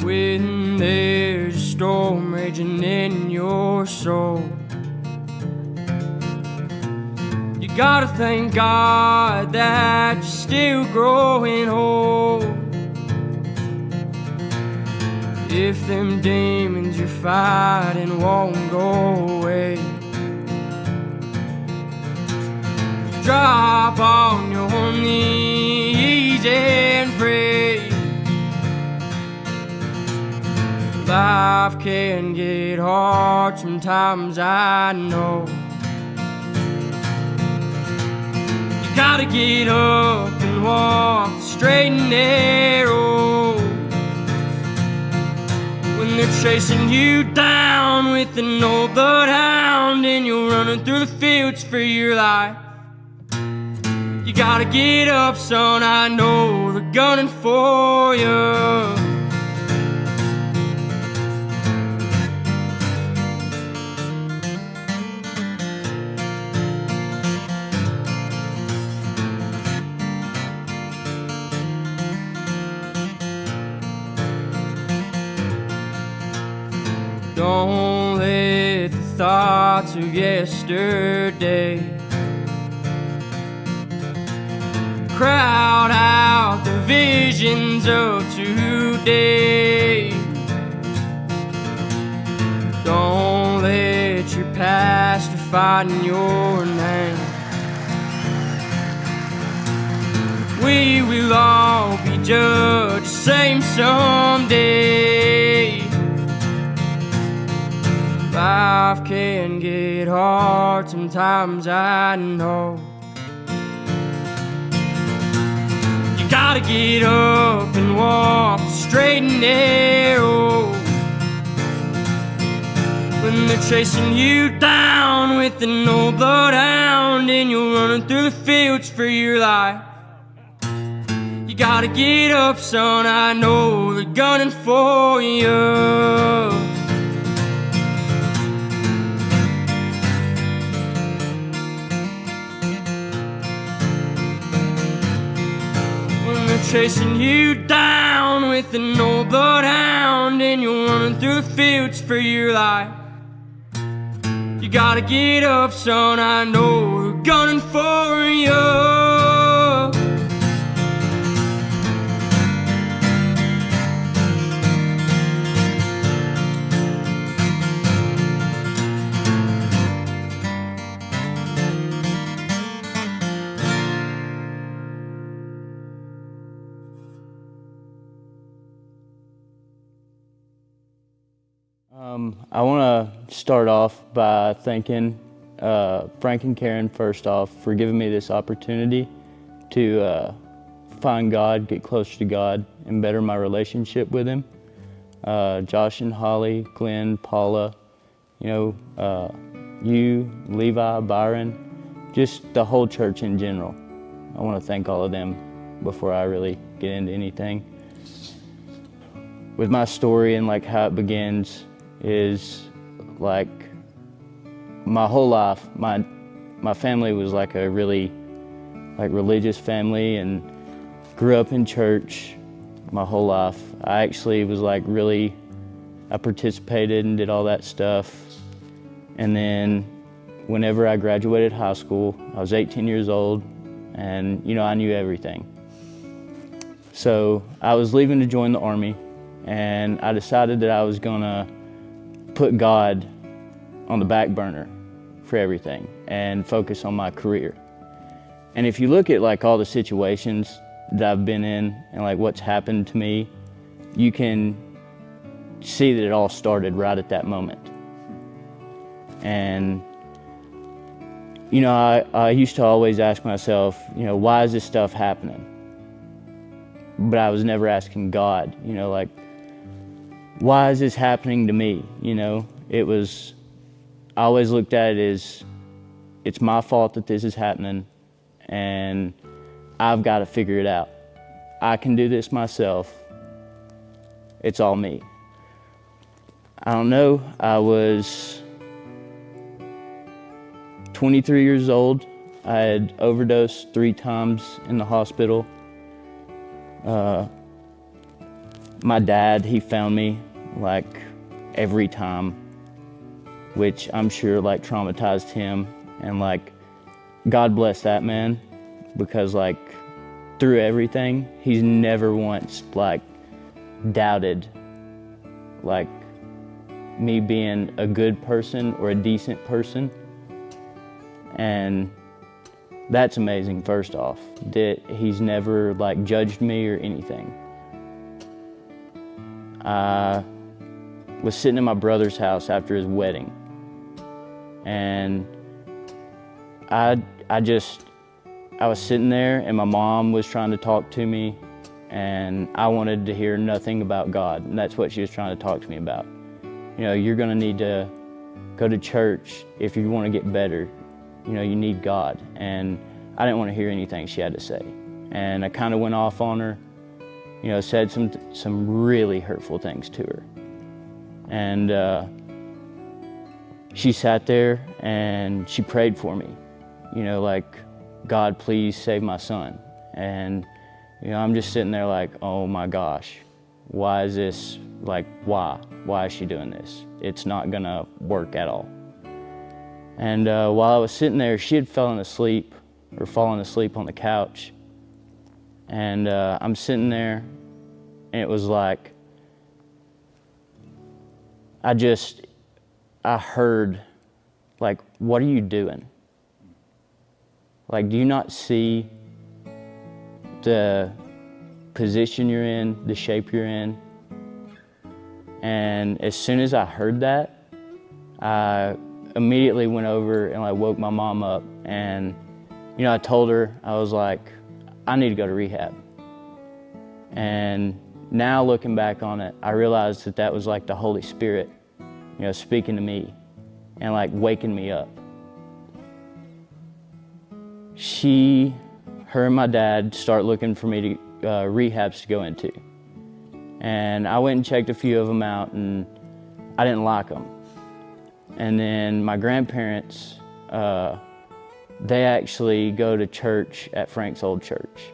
when there's a storm raging in your soul. You gotta thank God that you're still growing old. If them demons you're fighting won't go away, drop on your knees and pray. Life can get hard sometimes, I know. You gotta get up and walk the straight and narrow. When they're chasing you down with an old bloodhound and you're running through the fields for your life, you gotta get up, son, I know they're gunning for you. Don't let the thoughts of yesterday crowd out the visions of today. Don't let your past define your name. We will all be judged the same someday. Life can get hard sometimes, I know. You gotta get up and walk straight and narrow. When they're chasing you down with an old bloodhound and you're running through the fields for your life, you gotta get up, son, I know they're gunning for you. Chasing you down with an old bloodhound and you're running through the fields for your life, you gotta get up, son, I know they're gunning for you. I want to start off by thanking Frank and Karen first off for giving me this opportunity to find God, get closer to God, and better my relationship with Him. Josh and Holly, Glenn, Paula, you, Levi, Byron, just the whole church in general. I want to thank all of them before I really get into anything. With my story and like how it begins is like my whole life, my family was like a really religious family and grew up in church my whole life. I actually was I participated and did all that stuff. And then whenever I graduated high school, I was 18 years old and I knew everything. So I was leaving to join the Army and I decided that I was gonna put God on the back burner for everything and focus on my career. And if you look at all the situations that I've been in and what's happened to me, you can see that it all started right at that moment. And I used to always ask myself, why is this stuff happening? But I was never asking God, why is this happening to me? I always looked at it as, it's my fault that this is happening and I've got to figure it out. I can do this myself. It's all me. I don't know, I was 23 years old. I had overdosed 3 times in the hospital. my dad, he found me like every time, which I'm sure like traumatized him. And like, God bless that man, because like through everything, he's never once like doubted like me being a good person or a decent person. And that's amazing, first off, that he's never like judged me or anything. I was sitting in my brother's house after his wedding, and I was sitting there, and my mom was trying to talk to me, and I wanted to hear nothing about God, and that's what she was trying to talk to me about. You know, you're gonna need to go to church if you want to get better. You know, you need God. And I didn't want to hear anything she had to say. And I kind of went off on her, you know, said some really hurtful things to her. And she sat there and she prayed for me, you know, like, God, please save my son. And, you know, I'm just sitting there like, oh my gosh, why is this, like, why? Why is she doing this? It's not gonna work at all. And while I was sitting there, she had fallen asleep on the couch. And I'm sitting there, and it was like, I heard, like, what are you doing? Like, do you not see the position you're in, the shape you're in? And as soon as I heard that, I immediately went over and like woke my mom up, and you know, I told her, I was like, I need to go to rehab. And now looking back on it, I realized that that was like the Holy Spirit, you know, speaking to me and like waking me up. Her and my dad start looking for me to rehabs to go into. And I went and checked a few of them out, and I didn't like them. And then my grandparents, they actually go to church at Frank's old church.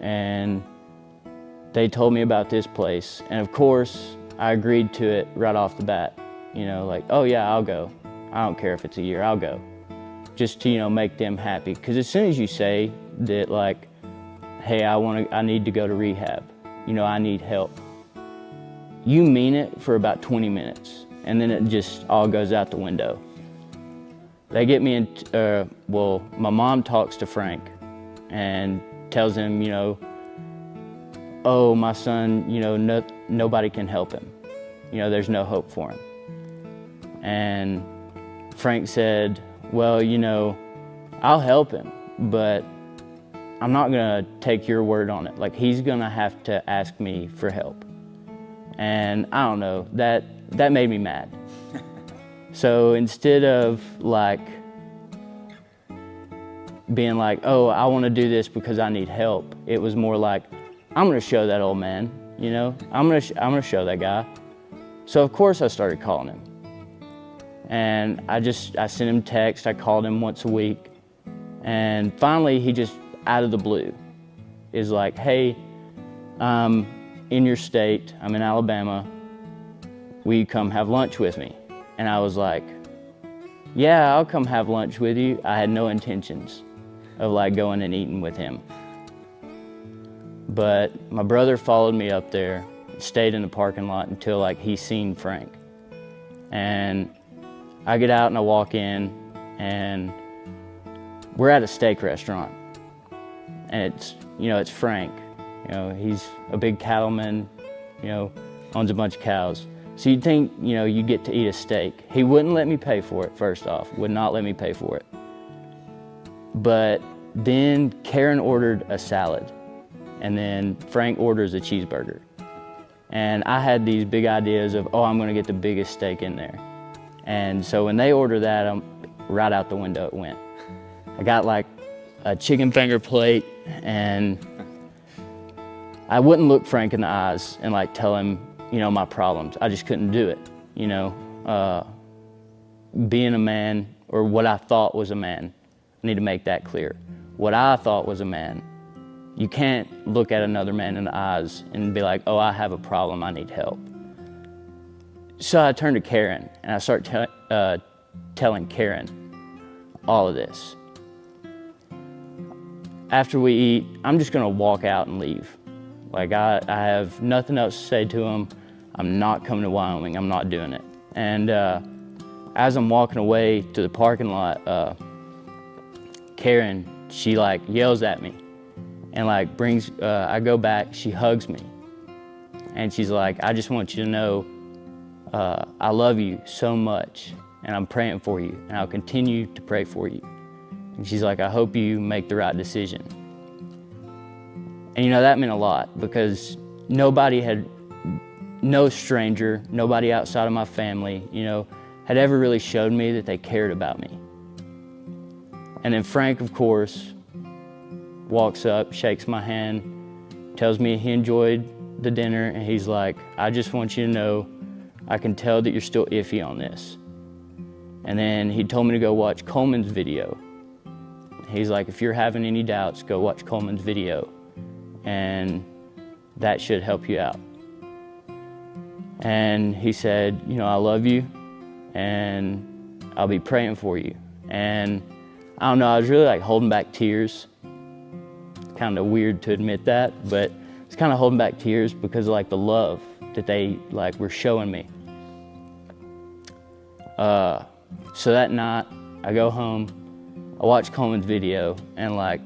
And they told me about this place. And of course, I agreed to it right off the bat. You know, like, oh yeah, I'll go. I don't care if it's a year, I'll go. Just to, you know, make them happy. Because as soon as you say that, like, hey, I need to go to rehab, you know, I need help, you mean it for about 20 minutes. And then it just all goes out the window. They get me in, my mom talks to Frank and tells him, you know, oh, my son, you know, nobody can help him. You know, there's no hope for him. And Frank said, well, you know, I'll help him, but I'm not gonna take your word on it. Like, he's gonna have to ask me for help. And I don't know, that made me mad. So instead of like being like, oh, I want to do this because I need help, it was more like, I'm going to show that old man, you know, I'm going to show that guy. So of course I started calling him. And I sent him text, I called him once a week. And finally he just out of the blue is like, hey, I'm in your state, I'm in Alabama, will you come have lunch with me? And I was like, yeah, I'll come have lunch with you. I had no intentions of like going and eating with him. But my brother followed me up there, stayed in the parking lot until like he seen Frank. And I get out and I walk in, and we're at a steak restaurant. And it's Frank. You know, he's a big cattleman, you know, owns a bunch of cows. So you'd think, you know, you get to eat a steak. He wouldn't let me pay for it, first off, would not let me pay for it. But then Karen ordered a salad, and then Frank orders a cheeseburger. And I had these big ideas of, oh, I'm gonna get the biggest steak in there. And so when they ordered that, right out the window it went. I got like a chicken finger plate, and I wouldn't look Frank in the eyes and like tell him, you know, my problems. I just couldn't do it, you know. Being a man, or what I thought was a man, I need to make that clear. What I thought was a man You can't look at another man in the eyes and be like, oh, I have a problem, I need help. So I turned to Karen and I start telling Karen all of this. After we eat, I'm just gonna walk out and leave. Like I have nothing else to say to him. I'm not coming to Wyoming, I'm not doing it. And as I'm walking away to the parking lot, Karen, she like yells at me and like I go back, she hugs me. And she's like, I just want you to know, I love you so much and I'm praying for you and I'll continue to pray for you. And she's like, I hope you make the right decision. And you know, that meant a lot because no stranger, nobody outside of my family, you know, had ever really showed me that they cared about me. And then Frank, of course, walks up, shakes my hand, tells me he enjoyed the dinner, and he's like, I just want you to know, I can tell that you're still iffy on this. And then he told me to go watch Coleman's video. He's like, if you're having any doubts, go watch Coleman's video, and that should help you out. And he said, you know, I love you, and I'll be praying for you. And I don't know, I was really like holding back tears. Kind of weird to admit that, but it's kind of holding back tears because of like the love that they like were showing me. So that night, I go home, I watch Coleman's video, and like,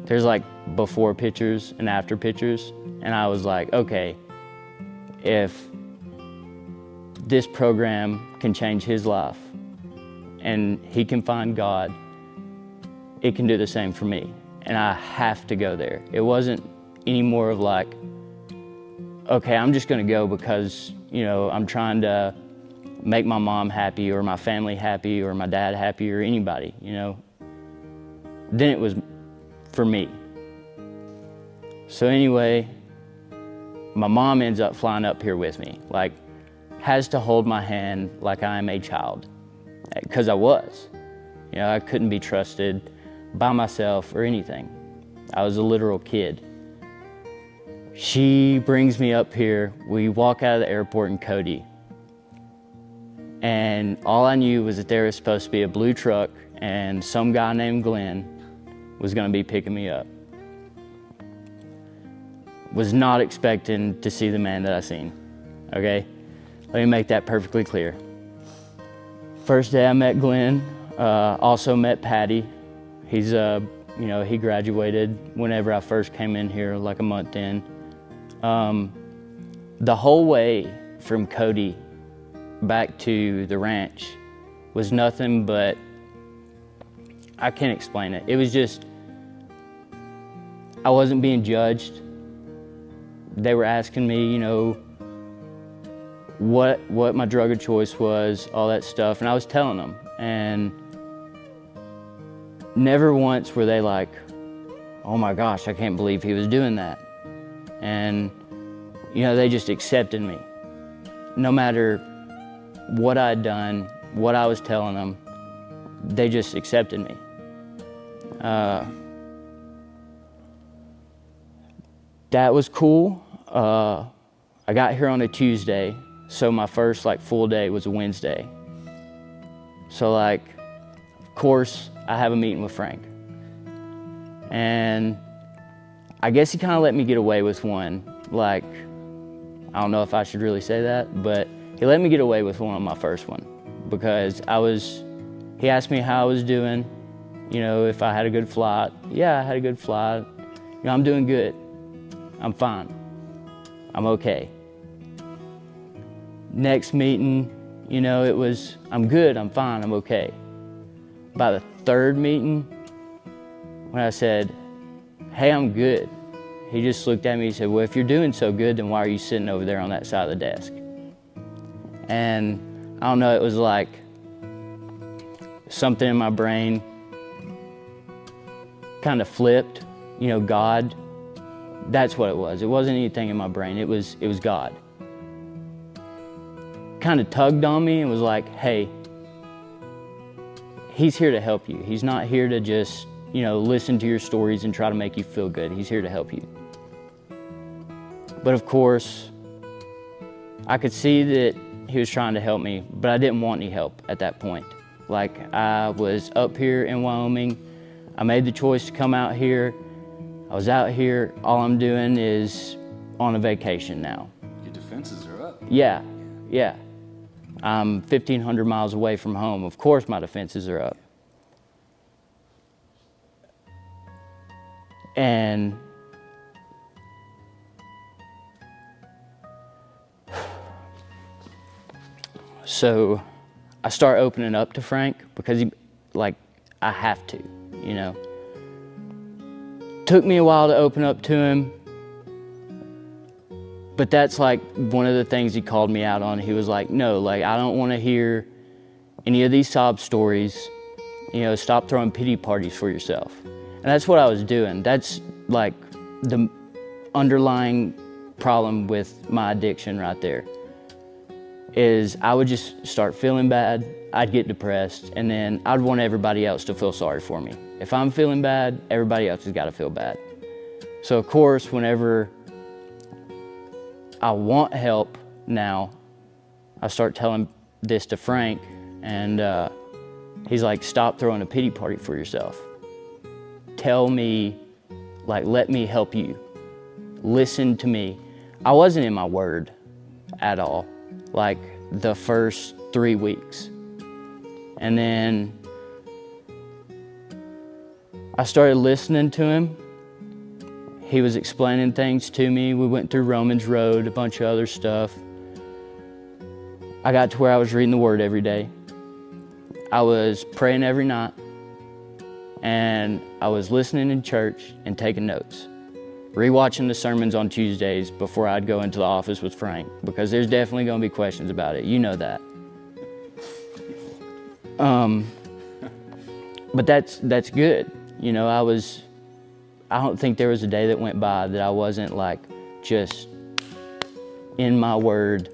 there's like before pictures and after pictures, and I was like, okay, if this program can change his life and he can find God, it can do the same for me. And I have to go there. It wasn't any more of like, okay, I'm just gonna go because, you know, I'm trying to make my mom happy or my family happy or my dad happy or anybody, you know. Then it was for me. So anyway, my mom ends up flying up here with me, like has to hold my hand like I am a child, because I was. You know, I couldn't be trusted by myself or anything. I was a literal kid. She brings me up here, we walk out of the airport in Cody, and all I knew was that there was supposed to be a blue truck and some guy named Glenn was gonna be picking me up. Was not expecting to see the man that I seen, okay? Let me make that perfectly clear. First day I met Glenn, also met Patty. He's, you know, he graduated whenever I first came in here, like a month in. The whole way from Cody back to the ranch was nothing but, I can't explain it. It was just, I wasn't being judged. They were asking me, you know, what my drug of choice was, all that stuff, and I was telling them. And never once were they like, oh my gosh, I can't believe he was doing that. And, you know, they just accepted me. No matter what I'd done, what I was telling them, they just accepted me. That was cool. I got here on a Tuesday, so my first like full day was a Wednesday. So like, of course, I have a meeting with Frank. And I guess he kind of let me get away with one. Like, I don't know if I should really say that, but he let me get away with one on my first one because he asked me how I was doing, you know, if I had a good flight. Yeah, I had a good flight. You know, I'm doing good. I'm fine. I'm okay. Next meeting, you know, it was, I'm good, I'm fine, I'm okay. By the third meeting, when I said, hey, I'm good, he just looked at me and said, well, if you're doing so good, then why are you sitting over there on that side of the desk? And I don't know, it was like something in my brain kind of flipped, you know, God. That's what it was. It wasn't anything in my brain. It was God. Kind of tugged on me and was like, hey, he's here to help you. He's not here to just listen to your stories and try to make you feel good. He's here to help you. But of course, I could see that he was trying to help me, but I didn't want any help at that point. Like, I was up here in Wyoming. I made the choice to come out here. I was out here. All I'm doing is on a vacation now. Your defenses are up. Yeah. I'm 1,500 miles away from home. Of course my defenses are up. And so I start opening up to Frank because I have to, Took me a while to open up to him, but that's like one of the things he called me out on. He was like, no, I don't want to hear any of these sob stories. Stop throwing pity parties for yourself. And that's what I was doing. That's like the underlying problem with my addiction right there, is I would just start feeling bad. I'd get depressed, and then I'd want everybody else to feel sorry for me. If I'm feeling bad, everybody else has got to feel bad. So of course, whenever I want help now, I start telling this to Frank, and he's like, stop throwing a pity party for yourself. Tell me, let me help you. Listen to me. I wasn't in my word at all, the first 3 weeks. And then I started listening to him. He was explaining things to me. We went through Romans Road, a bunch of other stuff. I got to where I was reading the Word every day. I was praying every night. And I was listening in church and taking notes. Rewatching the sermons on Tuesdays before I'd go into the office with Frank, because there's definitely going to be questions about it. You know that. But that's good. I don't think there was a day that went by that I wasn't just in my word,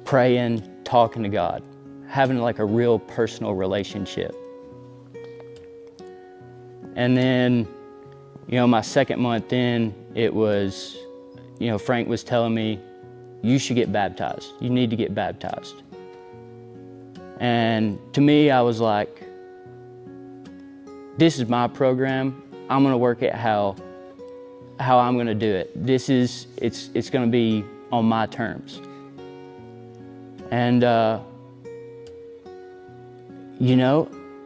praying, talking to God, having a real personal relationship. And then, my second month in, it was, Frank was telling me, you should get baptized. You need to get baptized. And to me, I was like, this is my program. I'm gonna work at how I'm gonna do it. It's gonna be on my terms. And,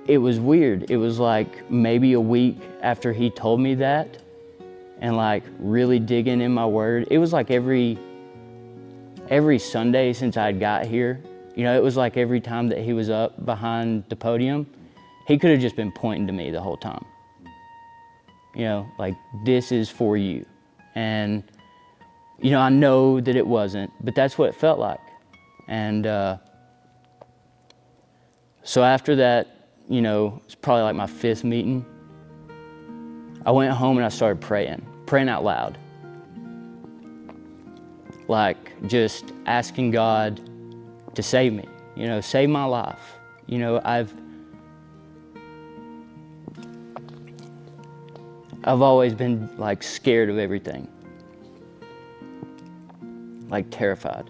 it was weird. It was maybe a week after he told me that, and really digging in my word. It was every Sunday since I'd got here. It was every time that he was up behind the podium, he could have just been pointing to me the whole time. This is for you. And, I know that it wasn't, but that's what it felt like. And so after that, it's probably my 5th meeting. I went home and I started praying out loud. Just asking God to save me, save my life. I've always been scared of everything, terrified.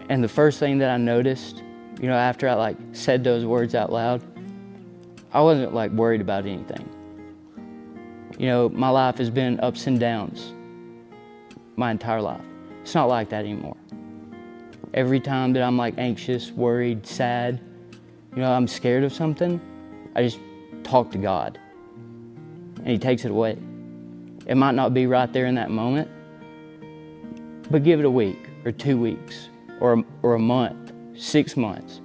And the first thing that I noticed, after I said those words out loud, I wasn't worried about anything. My life has been ups and downs my entire life. It's not like that anymore. Every time that I'm anxious, worried, sad, I'm scared of something, I just talk to God, and He takes it away. It might not be right there in that moment, but give it a week or 2 weeks or a month, 6 months.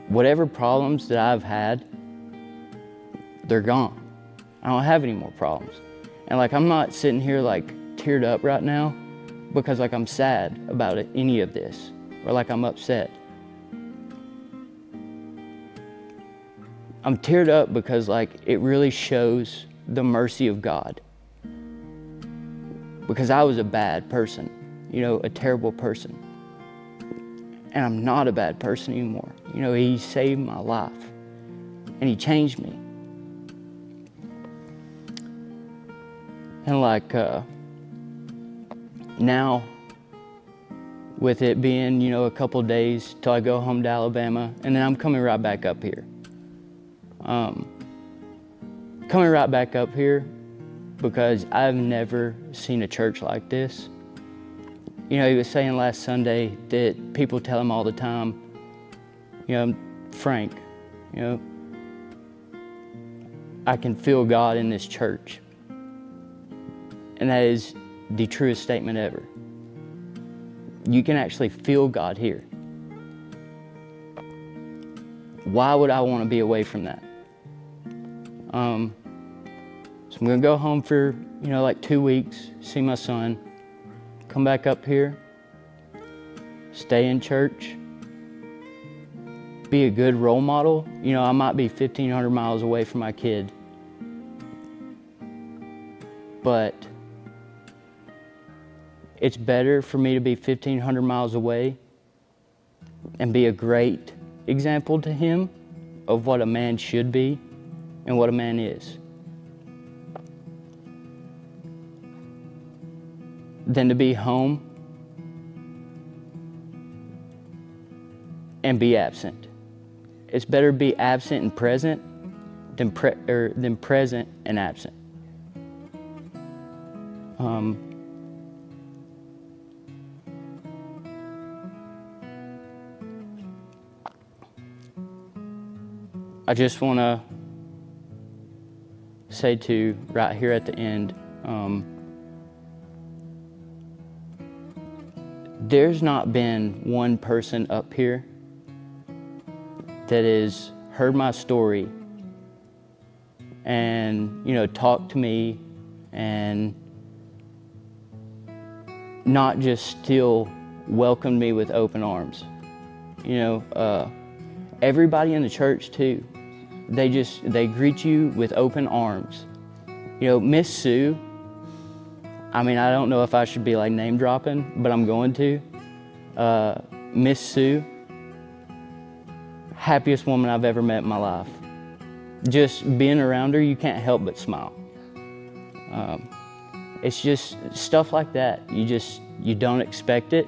Whatever problems that I've had, they're gone. I don't have any more problems. And I'm not sitting here teared up right now because I'm sad about any of this, or I'm upset. I'm teared up because it really shows the mercy of God. Because I was a bad person, a terrible person. And I'm not a bad person anymore. He saved my life. And he changed me. And like now, with it being, a couple days till I go home to Alabama, and then I'm coming right back up here. Coming right back up here because I've never seen a church like this. He was saying last Sunday that people tell him all the time, Frank, I can feel God in this church. And that is the truest statement ever. You can actually feel God here. Why would I want to be away from that? So I'm going to go home for, like 2 weeks, see my son, come back up here, stay in church, be a good role model. I might be 1,500 miles away from my kid, but it's better for me to be 1,500 miles away and be a great example to him of what a man should be and what a man is, than to be home and be absent. It's better to be absent and present than present and absent. I just want to say too, right here at the end, there's not been one person up here that has heard my story and, talked to me and not just still welcomed me with open arms. Everybody in the church too, they greet you with open arms. Miss Sue, I don't know if I should be like name dropping, but I'm going to. Miss Sue, happiest woman I've ever met in my life. Just being around her, you can't help but smile. It's just stuff like that. You don't expect it.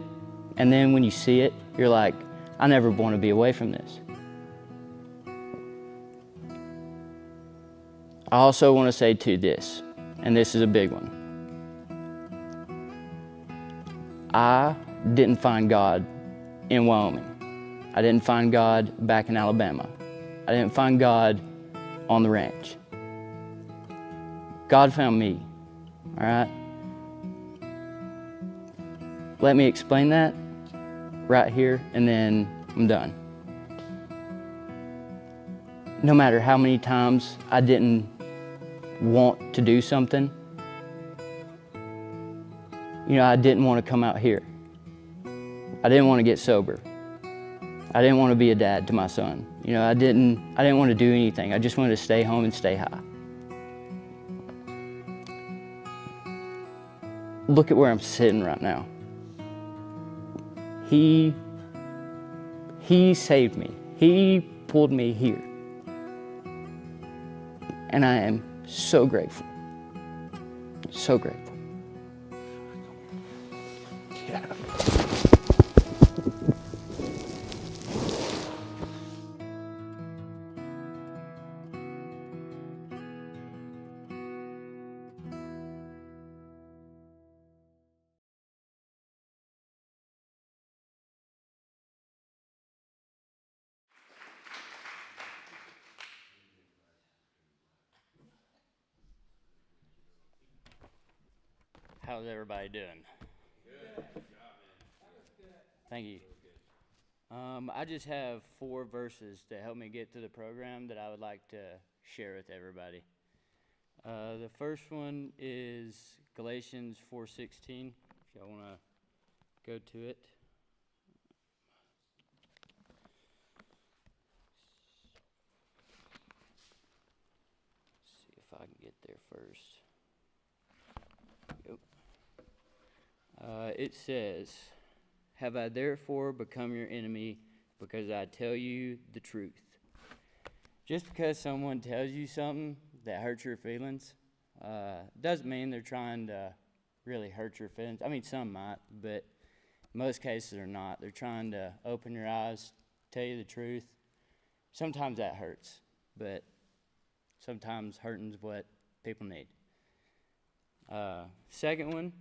And then when you see it, you're like, I never want to be away from this. I also want to say too this, and this is a big one. I didn't find God in Wyoming. I didn't find God back in Alabama. I didn't find God on the ranch. God found me, all right? Let me explain that right here, and then I'm done. No matter how many times I didn't want to do something, I didn't want to come out here. I didn't want to get sober. I didn't want to be a dad to my son. I didn't want to do anything. I just wanted to stay home and stay high. Look at where I'm sitting right now. He saved me. He pulled me here. And I am so grateful. So grateful. Yeah. How's everybody doing? Good. Thank you. I just have 4 verses to help me get through the program that I would like to share with everybody. The first one is Galatians 4:16. If y'all want to go to it. See if I can get there first. Yep. It says, "Have I therefore become your enemy because I tell you the truth? Just because someone tells you something that hurts your feelings, doesn't mean they're trying to really hurt your feelings. I mean, some might, but in most cases they're not. They're trying to open your eyes, tell you the truth. Sometimes that hurts, but sometimes hurting's what people need. Second one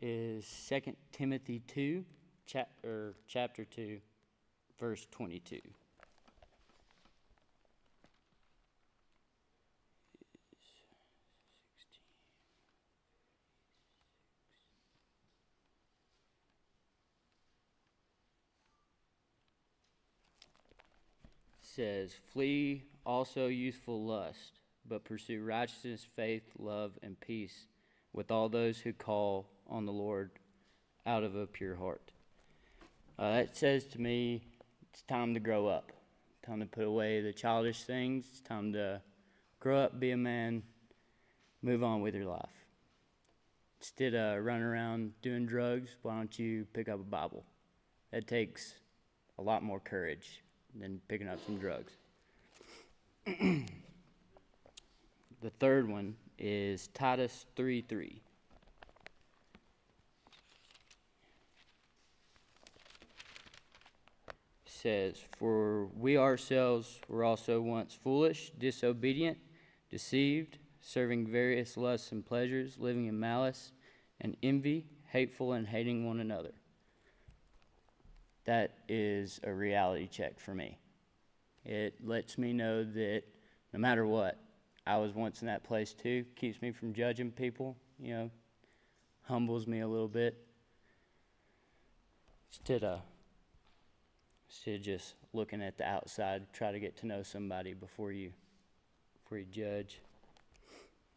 is 2 Timothy 2, chapter 2, verse 22. Says, flee also youthful lust, but pursue righteousness, faith, love, and peace with all those who call on the Lord out of a pure heart. That says to me, it's time to grow up. Time to put away the childish things. It's time to grow up, be a man, move on with your life. Instead of running around doing drugs, why don't you pick up a Bible? That takes a lot more courage than picking up some drugs. The third one is Titus 3:3. Says, for we ourselves were also once foolish, disobedient, deceived, serving various lusts and pleasures, living in malice and envy, hateful and hating one another. That is a reality check for me. It lets me know that no matter what, I was once in that place too. Keeps me from judging people, humbles me a little bit. Instead of just looking at the outside, try to get to know somebody before you judge.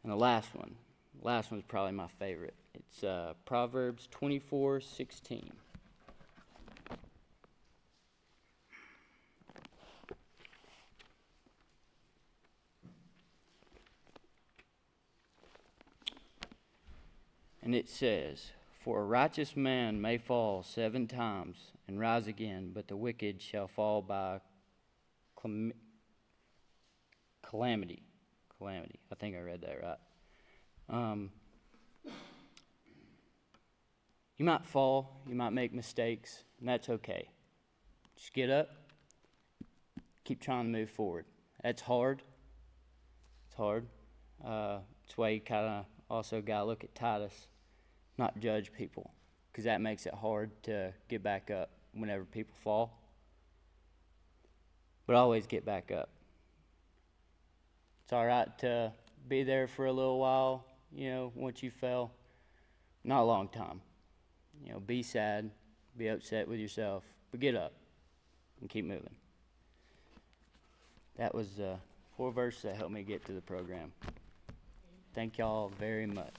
And the last one's probably my favorite. It's Proverbs 24:16. And it says, for a righteous man may fall 7 times and rise again, but the wicked shall fall by calamity. I think I read that right. You might fall, you might make mistakes, and that's okay. Just get up, keep trying to move forward. That's hard. It's hard. That's why you kind of also got to look at Titus. Not judge people, because that makes it hard to get back up whenever people fall. But always get back up. It's all right to be there for a little while, once you fell. Not a long time. Be sad, be upset with yourself, but get up and keep moving. That was 4 verses that helped me get to the program. Thank y'all very much.